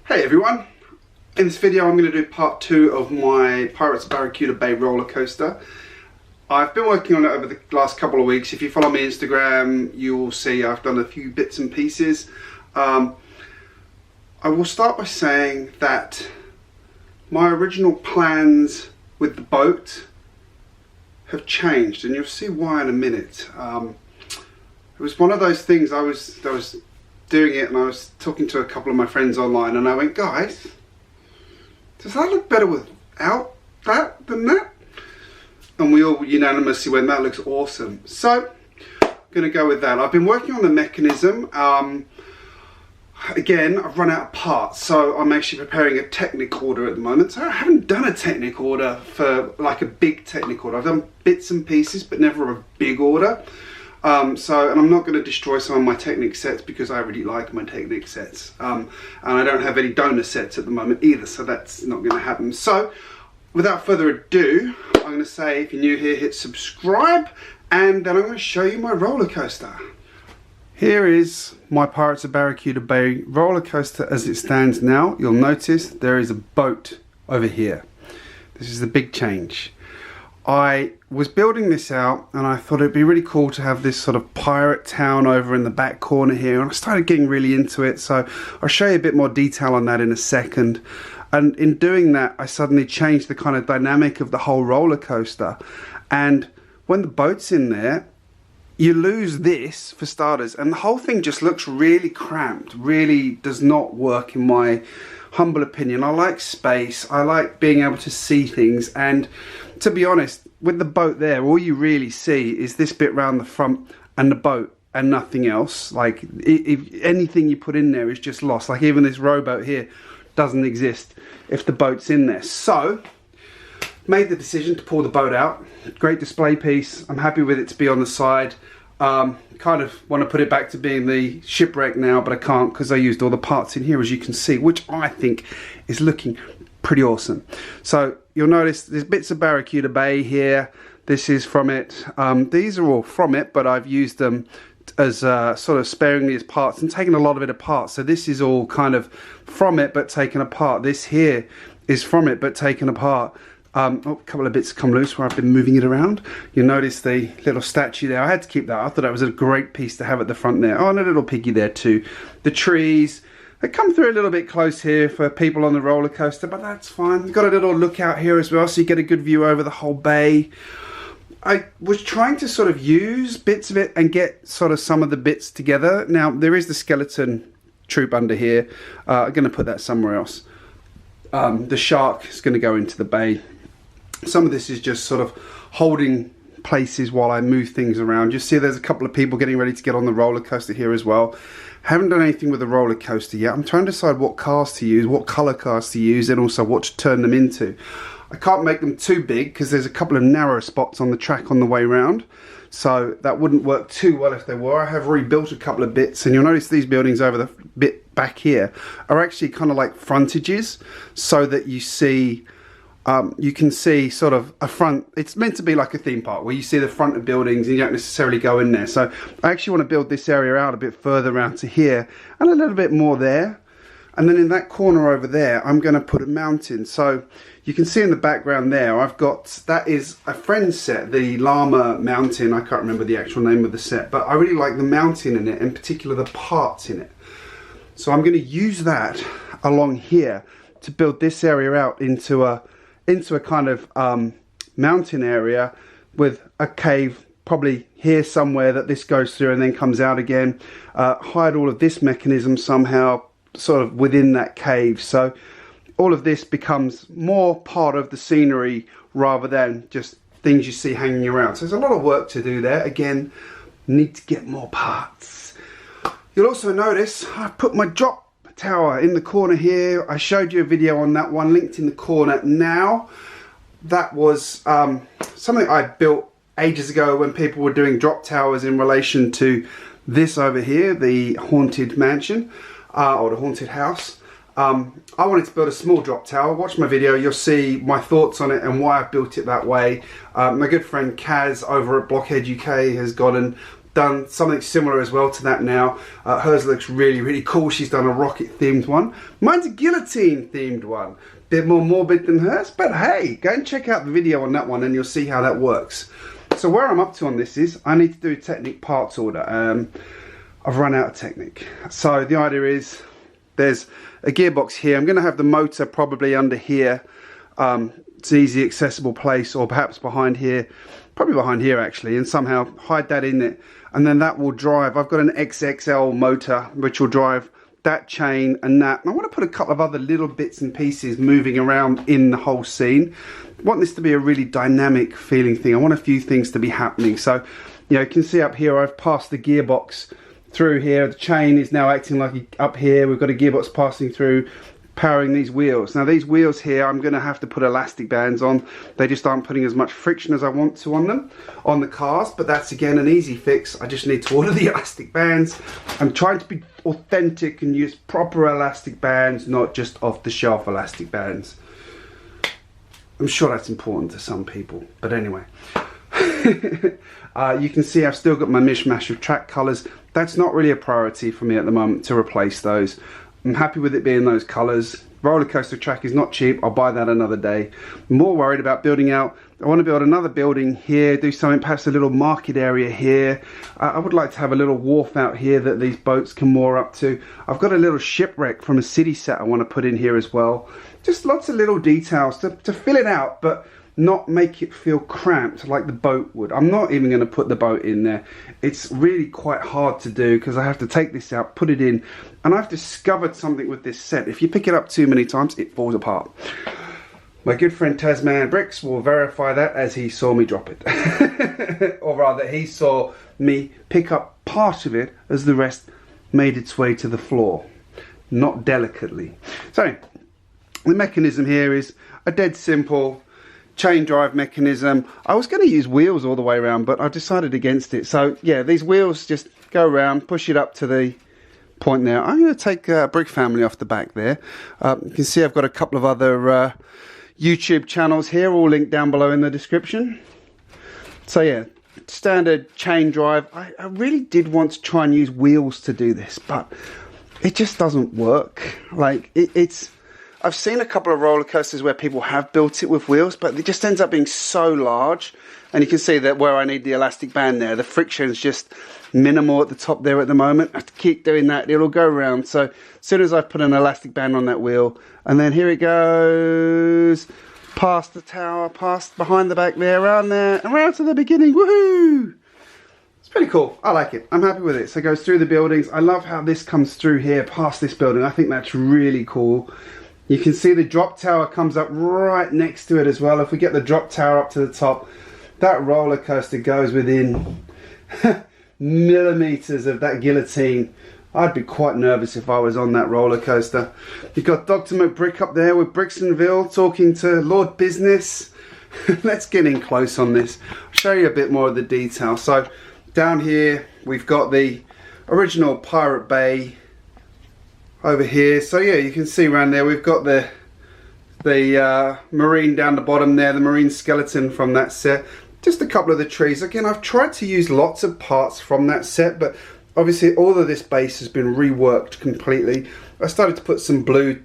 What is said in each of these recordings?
Hey everyone, in this video I'm going to do part 2 of my Pirates of Barracuda Bay roller coaster. I've been working on it over the last couple of weeks. If you follow me on Instagram, you will see I've done a few bits and pieces. I will start by saying that my original plans with the boat have changed, and you'll see why in a minute. It was one of those things, I was doing it and I was talking to a couple of my friends online and I went, guys, does that look better without that than that? And we all unanimously went, that looks awesome. So I'm going to go with that. I've been working on the mechanism. Again, I've run out of parts, so I'm actually preparing a Technic order at the moment. So I haven't done a Technic order for like a big Technic order. I've done bits and pieces, but never a big order. And I'm not going to destroy some of my Technic sets because I really like my Technic sets. And I don't have any donor sets at the moment either, so that's not going to happen. So without further ado, I'm going to say, if you're new here, hit subscribe, and then I'm going to show you my roller coaster. Here is my Pirates of Barracuda Bay roller coaster as it stands now. You'll notice there is a boat over here. This is the big change. I was building this out and I thought it'd be really cool to have this sort of pirate town over in the back corner here, and I started getting really into it, so I'll show you a bit more detail on that in a second. And in doing that, I suddenly changed the kind of dynamic of the whole roller coaster. And when the boat's in there, you lose this for starters, and the whole thing just looks really cramped, really does not work in my humble opinion. I like space, I like being able to see things, and to be honest, with the boat there, all you really see is this bit round the front and the boat and nothing else. Like, if anything you put in there is just lost. Like, even this rowboat here doesn't exist if the boat's in there. So made the decision to pull the boat out. Great display piece. I'm happy with it to be on the side. Kind of want to put it back to being the shipwreck now, but I can't because I used all the parts in here, as you can see, which I think is looking pretty awesome. So you'll notice there's bits of Barracuda Bay here. This is from it. These are all from it, but I've used them as sort of sparingly as parts and taken a lot of it apart. So this is all kind of from it but taken apart. This here is from it but taken apart. A couple of bits come loose where I've been moving it around. You'll notice the little statue there. I had to keep that. I thought that was a great piece to have at the front there. Oh, and a little piggy there too. The trees, they come through a little bit close here for people on the roller coaster, but that's fine. You've got a little lookout here as well, so you get a good view over the whole bay. I was trying to sort of use bits of it and get sort of some of the bits together. Now, there is the skeleton troop under here. I'm going to put that somewhere else. The shark is going to go into the bay. Some of this is just sort of holding places while I move things around. You see there's a couple of people getting ready to get on the roller coaster here as well. Haven't done anything with the roller coaster yet. I'm trying to decide what cars to use, what colour cars to use, and also what to turn them into. I can't make them too big because there's a couple of narrow spots on the track on the way round, so that wouldn't work too well if they were. I have rebuilt a couple of bits, and you'll notice these buildings over the bit back here are actually kind of like frontages, so that you see you can see sort of a front. It's meant to be like a theme park where you see the front of buildings and you don't necessarily go in there. So I actually want to build this area out a bit further around to here and a little bit more there. And then in that corner over there, I'm going to put a mountain. So you can see in the background there, I've got, that is a friend's set, the llama mountain. I can't remember the actual name of the set, but I really like the mountain in it, in particular the parts in it. So I'm going to use that along here to build this area out into a kind of mountain area with a cave probably here somewhere that this goes through and then comes out again. Hide all of this mechanism somehow sort of within that cave, so all of this becomes more part of the scenery rather than just things you see hanging around. So there's a lot of work to do there. Again, need to get more parts. You'll also notice I've put my drop tower in the corner here. I showed you a video on that one, linked in the corner now. That was something I built ages ago when people were doing drop towers in relation to this over here, the haunted mansion or the haunted house. I wanted to build a small drop tower. Watch my video, you'll see my thoughts on it and why I built it that way. My good friend Kaz over at Blockhead UK has gone and done something similar as well to that now. Hers looks really, really cool. She's done a rocket themed one. Mine's a guillotine themed one. Bit more morbid than hers, but hey, go and check out the video on that one and you'll see how that works. So where I'm up to on this is, I need to do a Technic parts order. I've run out of Technic. So the idea is, there's a gearbox here. I'm going to have the motor probably under here. It's an easy accessible place, or perhaps behind here. Probably behind here actually, and somehow hide that in it. And then that will drive, I've got an XXL motor which will drive that chain and that. And I want to put a couple of other little bits and pieces moving around in the whole scene. I want this to be a really dynamic feeling thing. I want a few things to be happening. So, you know, you can see up here I've passed the gearbox through here. The chain is now acting like up here. We've got a gearbox passing through, powering these wheels. Now these wheels here, I'm going to have to put elastic bands on. They just aren't putting as much friction as I want to on them, on the cars, but that's again an easy fix. I just need to order the elastic bands. I'm trying to be authentic and use proper elastic bands, not just off-the-shelf elastic bands. I'm sure that's important to some people, but anyway. You can see I've still got my mishmash of track colours. That's not really a priority for me at the moment to replace those. I'm happy with it being those colours. Rollercoaster track is not cheap. I'll buy that another day. I'm more worried about building out. I want to build another building here, do something, perhaps a little market area here. I would like to have a little wharf out here that these boats can moor up to. I've got a little shipwreck from a city set I want to put in here as well. Just lots of little details to fill it out, but not make it feel cramped like the boat would. I'm not even going to put the boat in there. It's really quite hard to do because I have to take this out, put it in, and I've discovered something with this set. If you pick it up too many times, it falls apart. My good friend GJBricks will verify that as he saw me drop it. Or rather, he saw me pick up part of it as the rest made its way to the floor. Not delicately. So, the mechanism here is a dead simple chain drive mechanism. I was going to use wheels all the way around, but I decided against it. So yeah, these wheels just go around, push it up to the point there. I'm going to take Brick Family off the back there. You can see I've got a couple of other YouTube channels here, all linked down below in the description. So yeah, standard chain drive. I really did want to try and use wheels to do this, but it just doesn't work. Like it's I've seen a couple of roller coasters where people have built it with wheels, but it just ends up being so large. And you can see that where I need the elastic band there, the friction is just minimal at the top there at the moment. I have to keep doing that, it'll go around. So as soon as I put an elastic band on that wheel, and then here it goes, past the tower, past behind the back there, around there, and around to the beginning, woohoo! It's pretty cool, I like it, I'm happy with it. So it goes through the buildings. I love how this comes through here, past this building. I think that's really cool. You can see the drop tower comes up right next to it as well. If we get the drop tower up to the top, that roller coaster goes within millimeters of that guillotine. I'd be quite nervous if I was on that roller coaster. You've got Dr. McBrick up there with Brixtonville talking to Lord Business. Let's get in close on this. I'll show you a bit more of the detail. So down here we've got the original Pirate Bay over here. So yeah, you can see around there we've got the marine down the bottom there, the marine skeleton from that set. Just a couple of the trees. Again, I've tried to use lots of parts from that set, but obviously all of this base has been reworked completely. I started to put some blue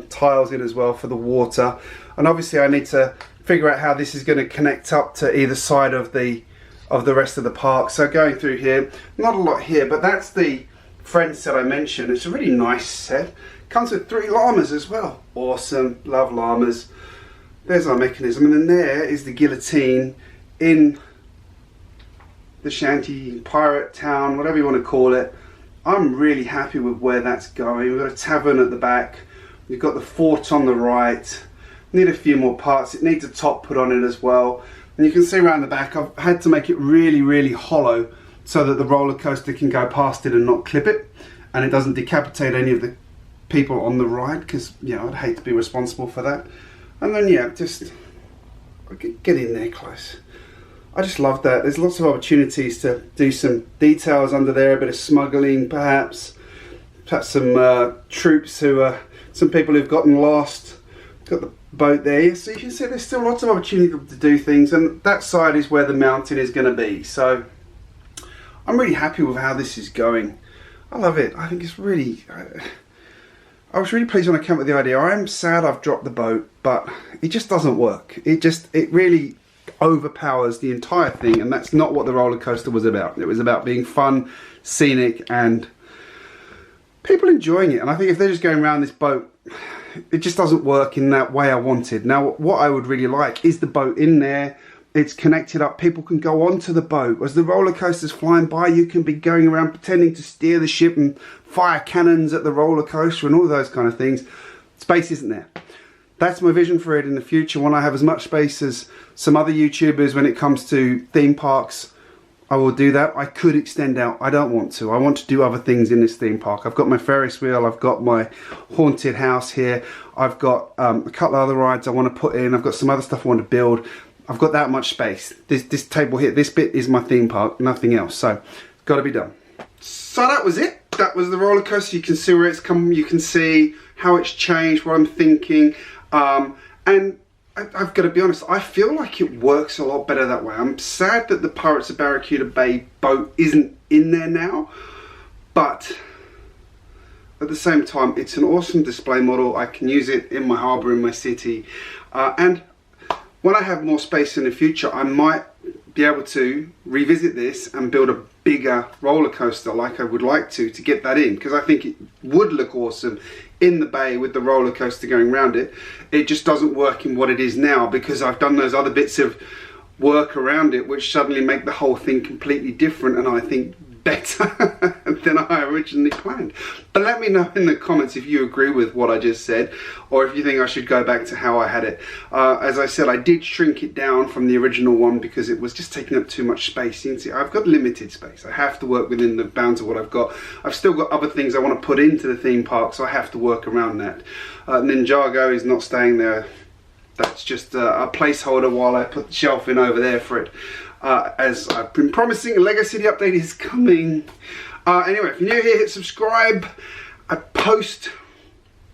tiles in as well for the water, and obviously I need to figure out how this is going to connect up to either side of the rest of the park. So going through here, not a lot here, but that's the friend set I mentioned. It's a really nice set. Comes with 3 llamas as well. Awesome, love llamas. There's our mechanism, and then there is the guillotine in the shanty, pirate town, whatever you want to call it. I'm really happy with where that's going. We've got a tavern at the back. We've got the fort on the right. Need a few more parts. It needs a top put on it as well. And you can see around the back, I've had to make it really, really hollow so that the roller coaster can go past it and not clip it, and it doesn't decapitate any of the people on the ride, because you know, I'd hate to be responsible for that. And then yeah, just get in there close. I just love that. There's lots of opportunities to do some details under there, a bit of smuggling perhaps some troops who are some people who've gotten lost. Got the boat there, so you can see there's still lots of opportunity to do things, and that side is where the mountain is going to be. So I'm really happy with how this is going. I love it. I think it's really... I was really pleased when I came up with the idea. I am sad I've dropped the boat, but it just doesn't work. It really overpowers the entire thing, and that's not what the roller coaster was about. It was about being fun, scenic, and people enjoying it. And I think if they're just going around this boat, it just doesn't work in that way I wanted. Now, what I would really like is the boat in there. It's connected up. People can go onto the boat. As the roller coaster's flying by, you can be going around pretending to steer the ship and fire cannons at the roller coaster and all those kind of things. Space isn't there. That's my vision for it in the future. When I have as much space as some other YouTubers when it comes to theme parks, I will do that. I could extend out. I don't want to. I want to do other things in this theme park. I've got my Ferris wheel. I've got my haunted house here. I've got a couple of other rides I want to put in. I've got some other stuff I want to build. I've got that much space. This table here, this bit is my theme park, nothing else. So, got to be done. So that was it. That was the roller coaster. You can see where it's come. You can see how it's changed, what I'm thinking. And I've got to be honest, I feel like it works a lot better that way. I'm sad that the Pirates of Barracuda Bay boat isn't in there now. But at the same time, it's an awesome display model. I can use it in my harbour, in my city. And when I have more space in the future, I might be able to revisit this and build a bigger roller coaster like I would like to get that in, because I think it would look awesome in the bay with the roller coaster going around it. It just doesn't work in what it is now because I've done those other bits of work around it which suddenly make the whole thing completely different, and I think better than I originally planned. But let me know in the comments if you agree with what I just said, or if you think I should go back to how I had it. As I said, I did shrink it down from the original one because it was just taking up too much space. You can see I've got limited space. I have to work within the bounds of what I've got. I've still got other things I want to put into the theme park, so I have to work around that. Ninjago is not staying there. That's just a placeholder while I put the shelf in over there for it. As I've been promising, a LEGO City update is coming. Anyway, if you're new here, hit subscribe. I post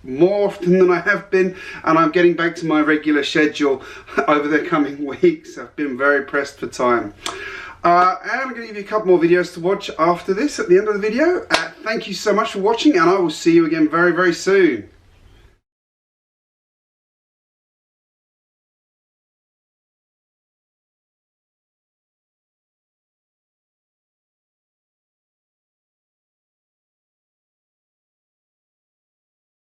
more often than I have been, and I'm getting back to my regular schedule over the coming weeks. I've been very pressed for time. And I'm going to give you a couple more videos to watch after this at the end of the video. Thank you so much for watching, and I will see you again very, very soon.